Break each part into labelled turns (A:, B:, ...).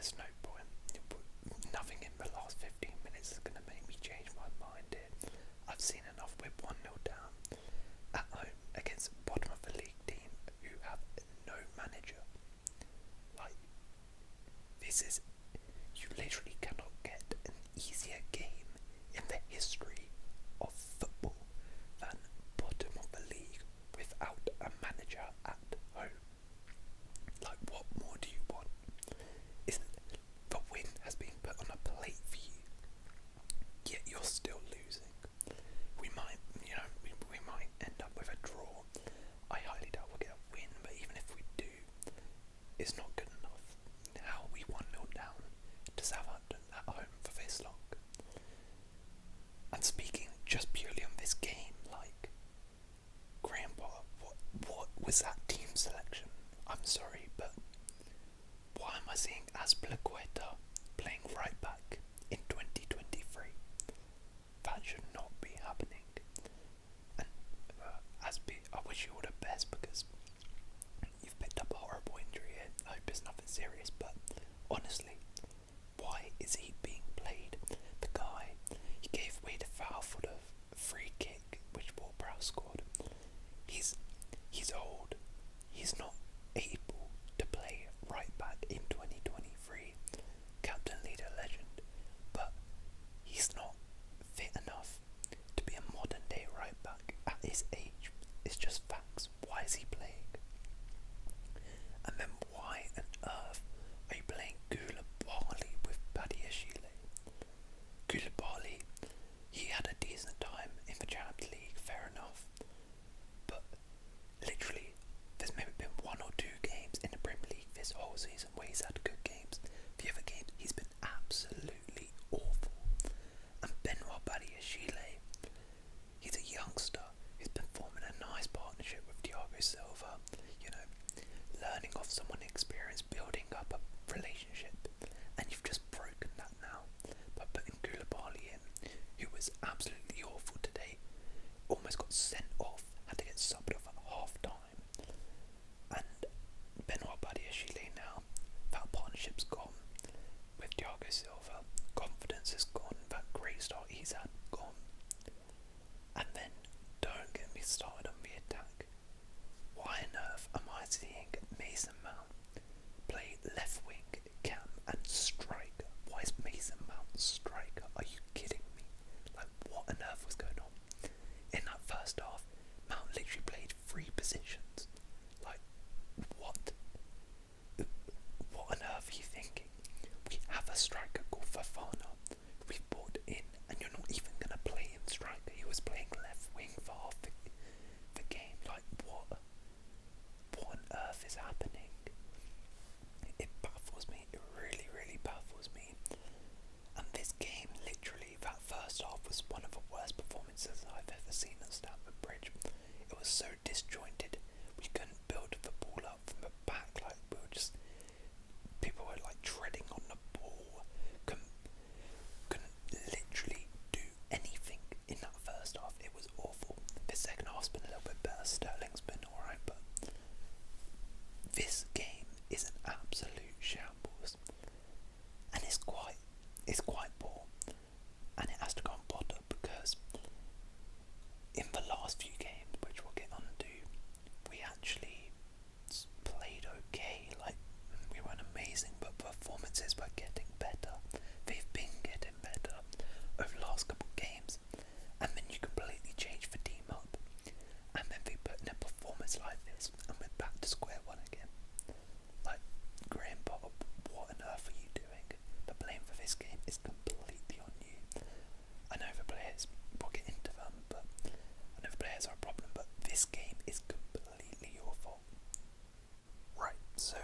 A: there's no point. Nothing in the last 15 minutes is going to make me change my mind here. I've seen enough. We're 1-0 down at home against bottom of the league team who have no manager. Like, this is, you literally cannot get an easier game in the history of football than bottom of the league without a manager at home. Like, what more do you want? The win has been put on a plate for you, yet you're still losing. We might, we might end up with a draw. I highly doubt we'll get a win, but even if we do, it's not good enough. How are we 1-0 down to Southampton at home for this long? And speaking just purely on this game, like, Graham Potter, what was that team selection? I'm sorry, but why am I seeing Azpilicueta playing right back in 2023? That should not be happening. And I wish you all the best, because you've picked up a horrible injury here. I hope it's nothing serious, but honestly, why is he being played? The guy, he gave away the foul for the free kick which Ward-Prowse scored. He's old. He's not able to play right back in 2023. Captain, leader, legend, but he's not fit enough to be a modern day right back at his age. It's just facts. Why is he playing? And then why on earth are you playing Koulibaly with Badiashile? Koulibaly, he had a decent time in the Champions League, fair enough, but literally there's maybe been 1 or 2 games in the Premier League this whole season where he's had good games. The other games he's been absolutely awful. And Benoit Badiashile, he's a youngster who's been forming a nice partnership with Thiago Silva, learning off someone experienced, building up a relationship, and you've just broken that now by putting Koulibaly in, who was absolutely awful today, almost got sent off, had to get subbed off at half time. And Benoit Badiashile now, that partnership's gone with Thiago Silva, confidence is gone, that great start he's had gone. And then don't get me started on the attack. Why on earth am I seeing Mason Mount play left wing, cam and striker? Why is Mason Mount striker? Are you kidding me? Like, what on earth was going on? In that first half, Mount literally played 3 positions. Like, what? What on earth are you thinking? We have a striker called Fofana we've brought in, and you're not even going to play him striker. He was playing left wing for half the game. Like, what on earth is happening? It baffles me. It really, really baffles me. And this game, literally, that first half was one of the worst performances I've ever seen at Stamford Bridge. It was so disjointed. We couldn't build the ball up from the back. Like, people were like treading on the ball. Couldn't literally do anything in that first half. It was awful. The second half's been a little bit better. Sterling's been alright, but this game is an absolute shambles, and it's quite poor, and it has to go on Potter, because in the last few games, which we'll get on to, we actually played okay. Like, we weren't amazing, but performances were getting better. They've been getting better over the last couple of games, and then you completely change the team up, and then they put in a performance like this, and we're back to square one again. Like, Graham Potter, what on earth are you doing? The blame for this game is completely on you. I know the players, we'll get into them, but I know the players are a problem, but this game is completely your fault. Right, so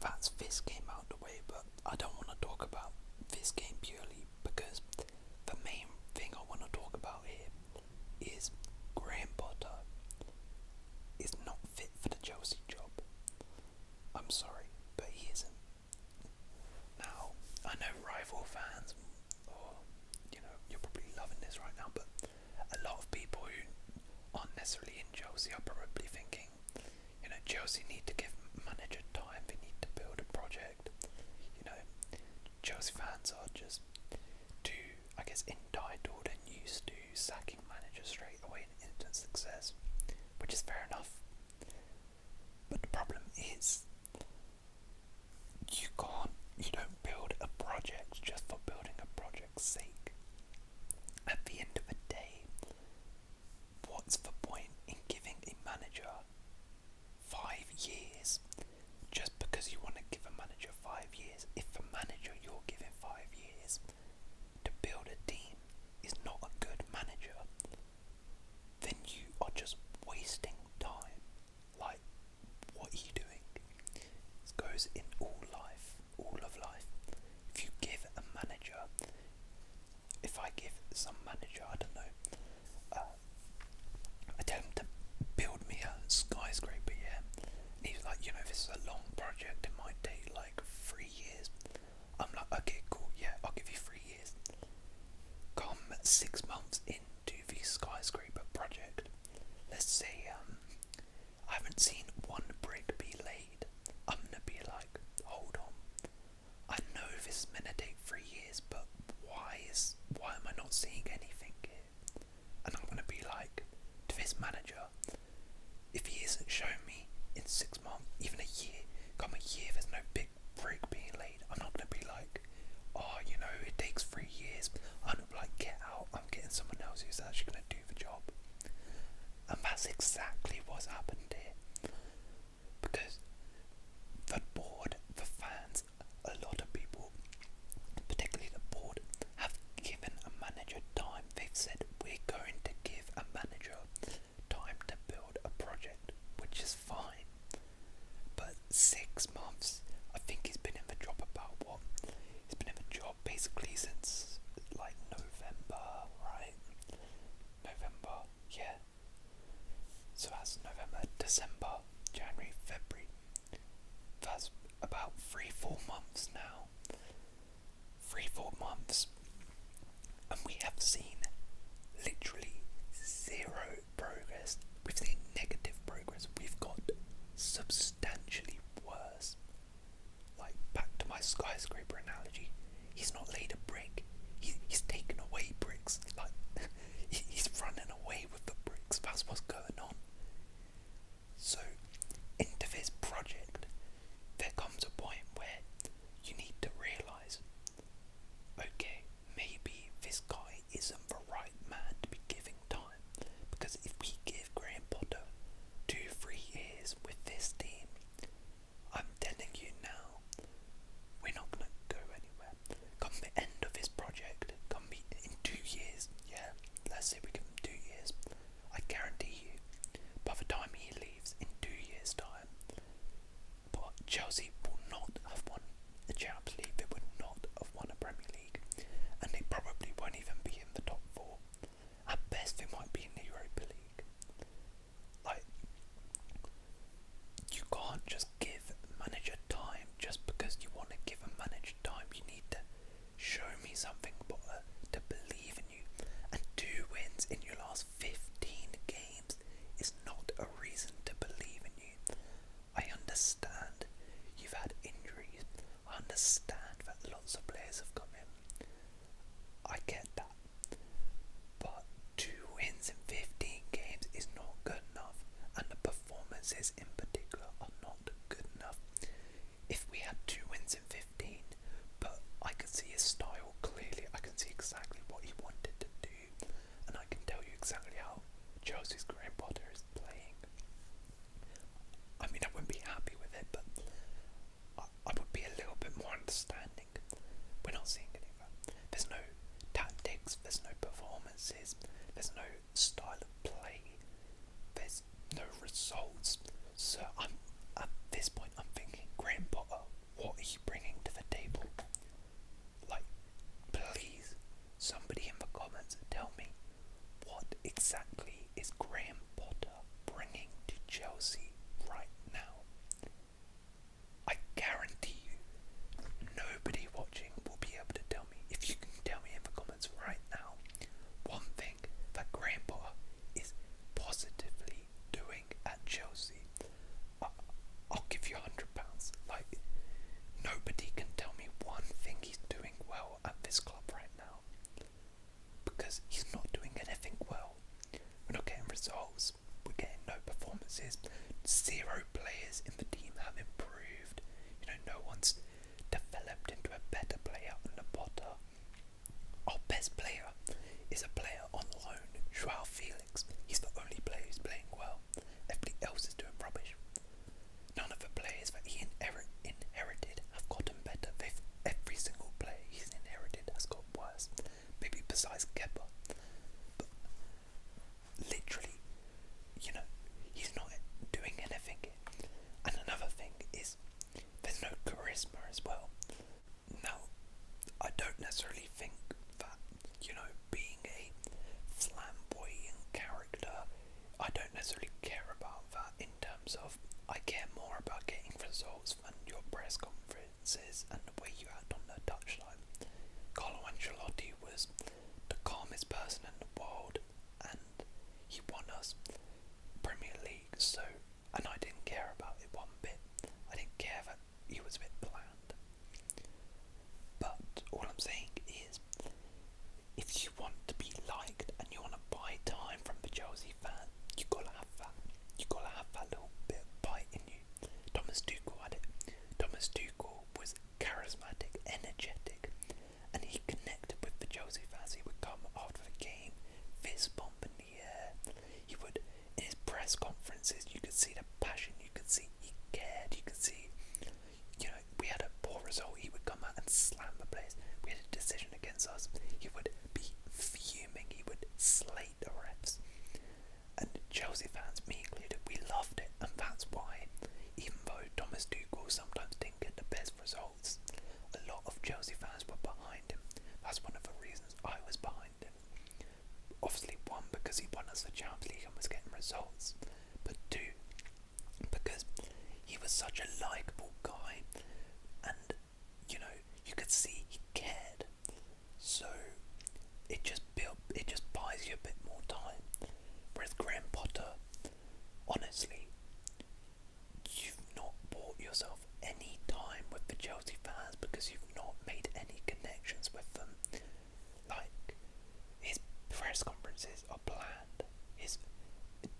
A: that's this game out of the way, but I don't want to talk about this game purely because the main thing I want to talk about here is Graham Potter is not fit for the Chelsea job. I'm sorry, but he isn't. Now, I know rival fans, or, you're probably loving this right now, but a lot of people who aren't necessarily in Chelsea are probably thinking, Chelsea need to give manager time, they need to build a project, sacking manager straight away in instant success, which is fair enough. But the problem is, you don't build a project just for building a project's sake. At the end of the day, what's the point in giving a manager 5 years just because you want to give a manager 5 years? If the manager you're giving 5 years to build a team is not a good manager, then you are just wasting time. Like, what are you doing? This goes in all of life. If you give a manager, if I give some manager, I don't know, I tell him to build me a skyscraper, yeah, and he's like, this is a long project, it might take like 3 years. I'm like, okay, cool, yeah, I'll give you 3 years. Come 6 months into the skyscraper project, let's say I haven't seen one brick be laid. I'm gonna be like, hold on, I know this is gonna take 3 years, but why am I not seeing anything here? And I'm gonna be like to this manager, if he isn't showing me in 6 months, even a year, come a year, there's no big brick being laid, I'm not gonna be like, oh, it takes 3 years. I'm gonna be like, get out, I'm getting someone else who's actually gonna do the job. And that's exactly what's happened here. Because the board, the fans, a lot of people, particularly the board, have given a manager time. They've said, we're going to give a manager time to build a project, which is fine. But 6 months, I think he's been in the job about what? He's been in the job basically since like November, right? November, yeah. So that's November, December, January, February. That's about 3-4 months now. 3-4 months. And we have seen literally zero progress. We've seen negative progress. We've got substantially worse. Like, back to my skyscraper analogy, he's not laid a brick. He's taken away bricks. Like, he's running away with the bricks. That's what's going on. So, into this project, there comes a point where you need to realise, okay, maybe this guy isn't the right man to be giving time. Because if we give Graham Potter 2-3 years with this team, I'm telling you now, we're not going to go anywhere. Come the end of this project, come in 2 years, yeah, let's say we give him 2 years, I guarantee you, by the time he leaves in 2 years' time, but Chelsea will not have won the Champions League, they would not have won a Premier League, and they probably won't even be in the top 4. At best, they might be in the Europa League. Like, you can't just give a manager time just because you want to give a manager time. You need to show me something to believe in you. And 2 wins in your last 15 games is not a reason to believe in you. I understand you've had injuries. I understand that lots of players have come in. I get that. But 2 wins in 15 games is not good enough. And the performances in particular are not good enough. If we had 2 wins in 15, but I can see his style clearly, I can see exactly what he wanted to do, and I can tell you exactly how Chelsea's Graham Potter is playing. I mean, I wouldn't be happy with it, but I would be a little bit more understanding. We're not seeing any of that. There's no tactics, there's no performances, there's no style of play, there's no results. So at this point I'm thinking, Graham Potter, what are you bringing to the table? Like, please, somebody in the comments tell me, what exactly is Graham players in the team have improved. No one's developed into a better player than Potter. Our best player is a player on loan, Joao Felix. He's the only player who's playing well. Everybody else is doing rubbish. None of the players that he inherited have gotten better. Every single player he's inherited has got worse. Maybe besides Kepa. But literally, he's not doing anything. And another thing is, there's no charisma as well. Now, I don't necessarily think that, being a flamboyant character, I don't necessarily care about that in terms of, I care more about getting results than your press conferences and the way you act on the touchline. Carlo Ancelotti was the calmest person in the world, and he won us Premier League, and I didn't care about it one bit. I didn't care that he was a bit bland. But all I'm saying is, if you want to be liked and you want to buy time from the Chelsea fan, you gotta have that. You gotta have that little bit of bite in you. Thomas Tuchel had it. Thomas Tuchel was charismatic, energetic, and he connected with the Chelsea fans. He would come after the game, fist bump in the air. He would, in his press conferences, you could see the passion. You could see he cared. You could see, we had a poor result. He would come out and slam the players. We had a decision against us. He would be fuming. He would slate the refs. And Chelsea fans, me included, we loved it. And that's why, even though Thomas Tuchel sometimes didn't get the best results, a lot of Chelsea fans were behind him. That's one of the reasons I was behind him. Obviously, one, because he won us the Champions League and was getting results. But two, because he was such a likeable guy. And, you could see he cared. So, it just buys you a bit more time. Whereas Graham Potter, honestly, you've not bought yourself any time with the Chelsea fans because you've not made any connections with them. Like, his press conferences are bland. His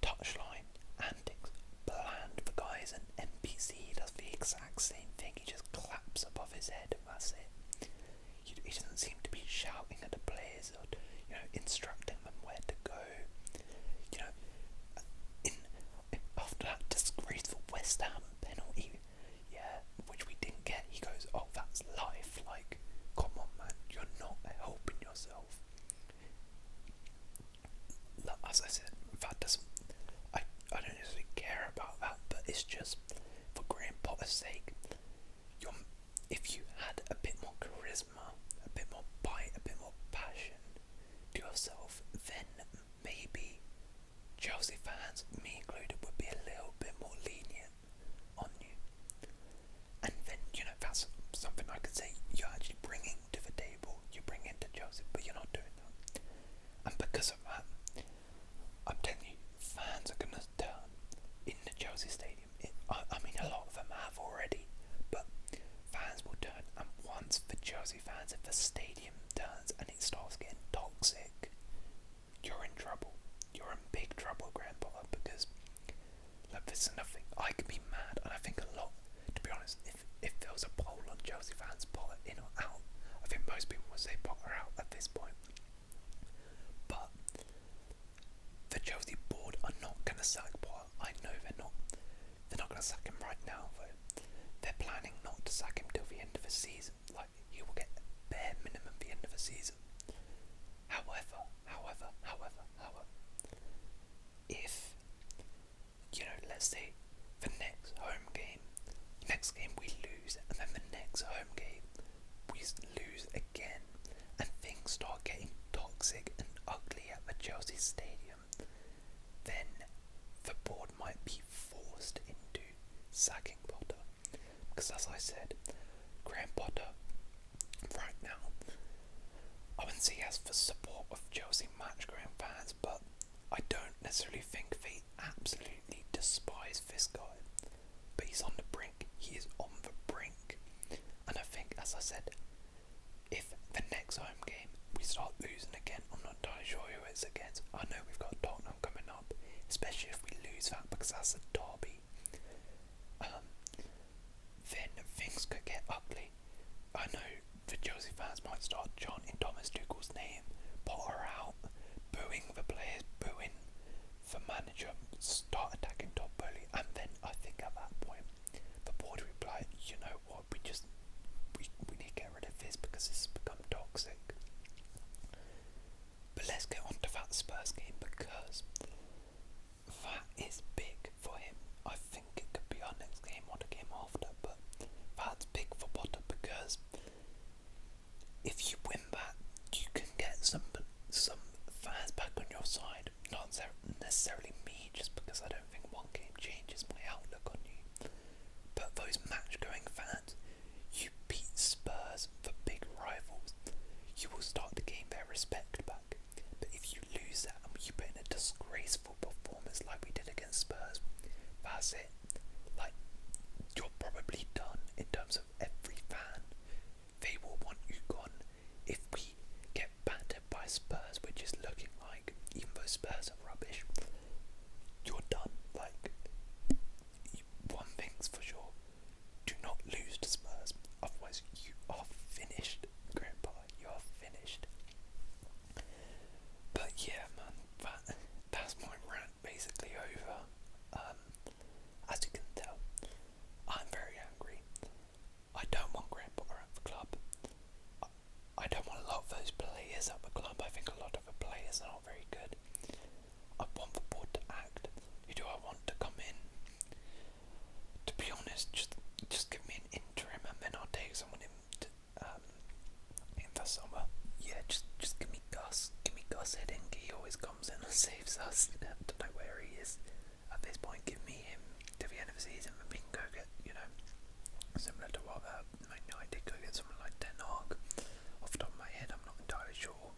A: touchline antics, bland. The guy is an NPC, he does the exact same thing. He just claps above his head and that's it. He doesn't seem to be shouting at the players or, instructing them where to go. After that disgraceful West Ham penalty, which we didn't get, he goes, "Oh, that's life." Like, come on, man, you're not helping yourself. As I said, that doesn't. I don't necessarily care about that, but it's just for Graham Potter's sake. If you had a bit more charisma, a bit more bite, a bit more passion to yourself, then maybe Chelsea fans, me included, would be a little bit more lenient on you. And then, that's something I could say you're actually bringing to the table, you bring into Chelsea, but you're not doing that. And because of that, I'm telling you, fans are going to turn in the Chelsea stadium. I mean, a lot of them have already, but fans will turn, and once the Chelsea fans, if the stadium turns and it starts getting toxic, you're in trouble. You're in big trouble, Graham Potter, because, look, this is nothing. I could be mad, and I think a lot, to be honest, if there was a poll on Chelsea fans, Potter in or out, I think most people would say Potter out at this point. But the Chelsea board are not going to sack Potter. I know they're not. They're not going to sack him right now, though. They're planning not to sack him till the end of the season. Like, he will get bare minimum the end of the season. However, if, let's say the next game we lose, and then the next home game we lose again, and things start getting toxic and ugly at the Chelsea stadium, then the board might be forced into sacking Potter. Because as I said, Graham Potter, right now, I wouldn't say he has the support of Chelsea matchground fans, but I don't necessarily think they absolutely despise this guy. But he's on the brink. He is on the brink. And I think, as I said, if the next home game we start losing again, I'm not entirely sure who it's against. I know we've got Tottenham coming up, especially if we lose that, because that's a derby. just give me an interim, and then I'll take someone in the summer. Yeah, just give me Gus. Give me Gus Hiddink. He always comes in and saves us. I don't know where he is at this point. Give me him to the end of the season, and we can go get, similar to what Man United, go get someone like Ten Hag. Off the top of my head, I'm not entirely sure.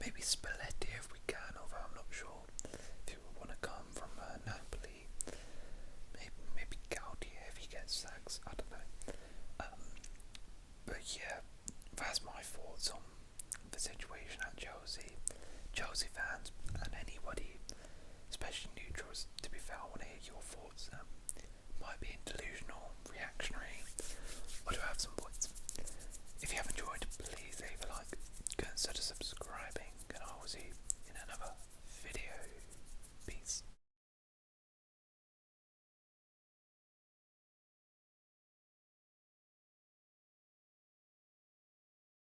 A: Maybe Spalletti if we can, although I'm not sure if he would want to come from Napoli. Maybe Gautier if he gets sacks. I don't know. But yeah, that's my thoughts on the situation at Chelsea. Chelsea fans and anybody, especially neutrals, to be fair, I want to hear your thoughts. Might be delusional